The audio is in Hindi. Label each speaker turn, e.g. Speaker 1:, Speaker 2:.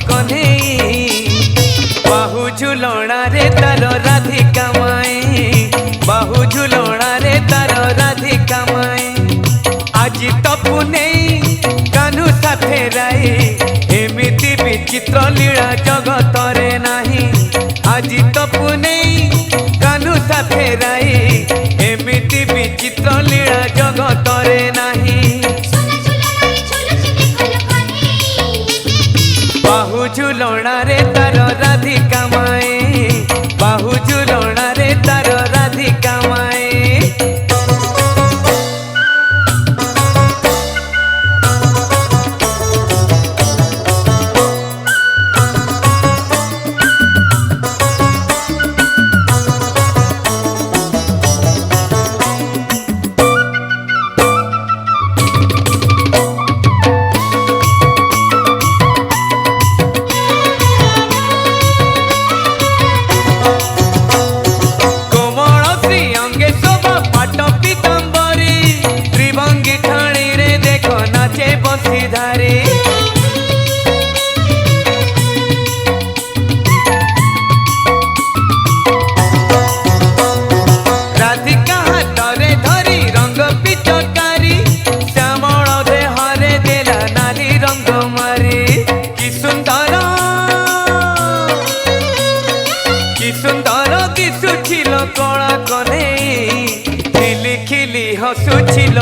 Speaker 1: कन्हई बाहु झुलणा रे तार राधिका माई बाहु झुलणा रे तार राधिका माई आज तपु नहीं कान्हू साथे राई एमिति विचित्र लीला जगत रे नाही आज तपु नहीं कान्हू साथे राई एमिति विचित्र लीला जगत रे नाही बाहु झुलणा रे तार राधिका माई बाहु झुलणा रे तार राधिका माई राधिका हाथ रे धरी रंग पिचकारी श्यामल देहरे देला नाली रंग मारी कि सुंदर दिशुछिल कला कन्हई खिली खिली हसुछिल